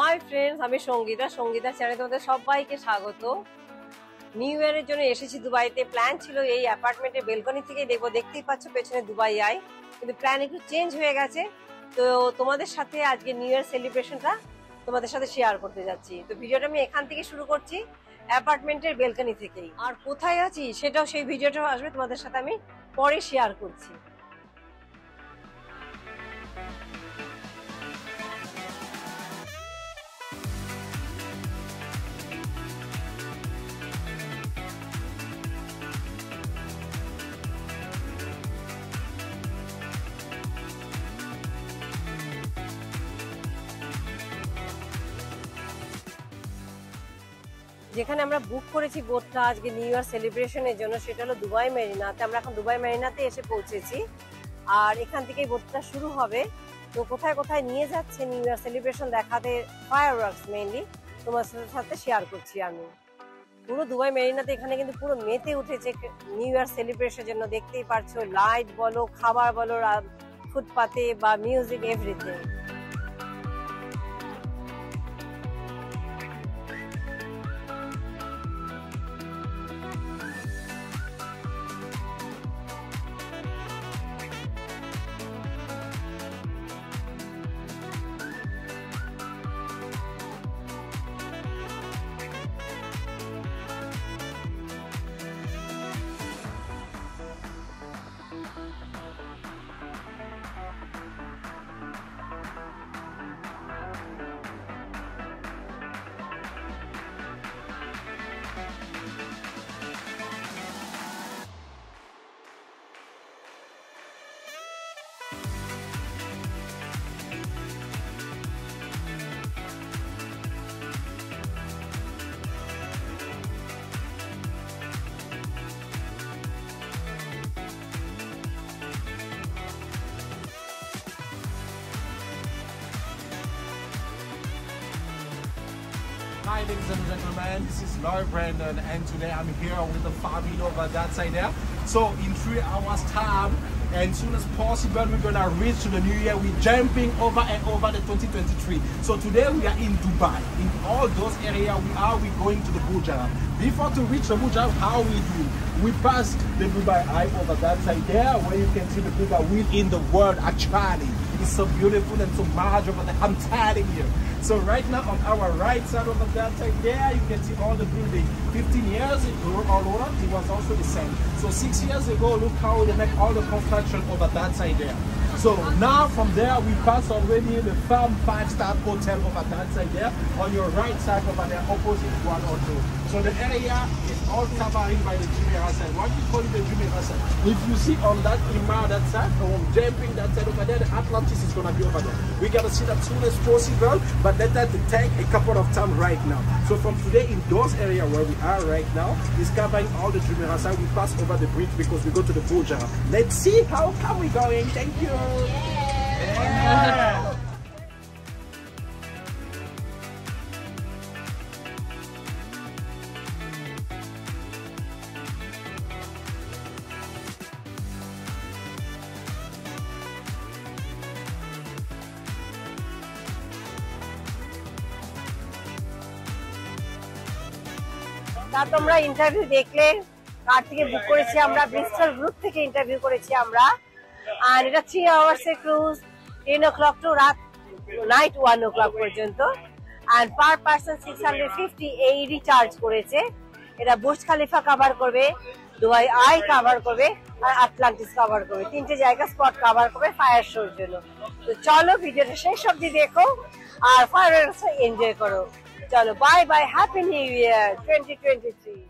Hi friends, আমি সঙ্গীতা। সঙ্গীতা চ্যানেলে তোমাদের সবাইকে স্বাগত। নিউ ইয়ারের জন্য এসেছি দুবাইতে। প্ল্যান ছিল এই অ্যাপার্টমেন্টের বেলকনি থেকেই দেখবো। দেখতেই পাচ্ছ পেছনে দুবাই আই, কিন্তু প্ল্যান একটু চেঞ্জ হয়ে গেছে। তো তোমাদের সাথে আজকে নিউ ইয়ার সেলিব্রেশনটা তোমাদের সাথে শেয়ার করতে যাচ্ছি। তো ভিডিওটা আমি এখান থেকে শুরু করছি, অ্যাপার্টমেন্টের বেলকনি থেকেই। আর কোথায় আছি সেটাও, সেই ভিডিওটাও আসবে, তোমাদের সাথে আমি পরে শেয়ার করছি। যেখানে আমরা বুক করেছি বোটটা আজকে নিউ ইয়ার সেলিব্রেশনের জন্য, সেটা হলো দুবাই মেরিনাতে। আমরা এখন দুবাই মেরিনাতে এসে পৌঁছেছি, আর এখান থেকেই বোটটা শুরু হবে। তো কোথায় কোথায় নিয়ে যাচ্ছে নিউ ইয়ার সেলিব্রেশন দেখাতে, ফায়ারওয়ার্কস মেইনলি তোমার সাথে শেয়ার করছি আমি। পুরো দুবাই মেরিনাতে এখানে কিন্তু পুরো মেতে উঠেছে নিউ ইয়ার সেলিব্রেশনের জন্য। দেখতেই পারছো, লাইট বলো, খাবার বলো, ফুটপাতে বা music, everything. Hi ladies and gentlemen, this is Lloyd Brandon and today I'm here with the family over that side there. So in 3 hours time, and soon as possible we're gonna reach to the new year. We're jumping over and over the 2023. So today we are in Dubai. In all those areas we're going to the Burj. Before to reach the Burj, how we do? We pass the Dubai Eye over that side there, where you can see the bigger wheel in the world actually. It's so beautiful and so large over there, I'm telling you. So right now on our right side over that side there, you can see all the buildings. 15 years ago, it was also the same. So 6 years ago, look how they make all the construction over that side there. So now from there, we pass already the Farm 5-star hotel over that side there. On your right side over there, opposite one or two. So the area is all covered by the Jumeirah side. What we call it the Jumeirah side. If you see on that Imam that side, or jumping that side over there, the Atlantis is going to be over there. We got to see that as soon as possible, but let that take a couple of time right now. So from today in those areas where we are right now, is covering all the Jumeirah side. We pass over the bridge because we go to the Burj. Let's see how come we going. Thank you. Yeah. তা তোমরা interview দেখলে, কার থেকে বুক করেছি আমরা, Bristol group থেকে interview করেছি আমরা। আর এটা 3 hours এর ক্রুজ, 10 o'clock টু রাত নাইট 1 o'clock পর্যন্ত। আর পার পার্সন 650 AED চার্জ করেছে। এটা বুর্জ খালিফা কভার করবে, দুবাই আই কভার করবে, আর আটলান্টিস কভার করবে। 3টে জায়গা স্পট কভার করবে ফায়ার শোর জন্য। তো চলো ভিডিওটা শেষ অবধি দেখো আর ফায়ার এনজয় করো। চলো, bye bye, happy new year 2023।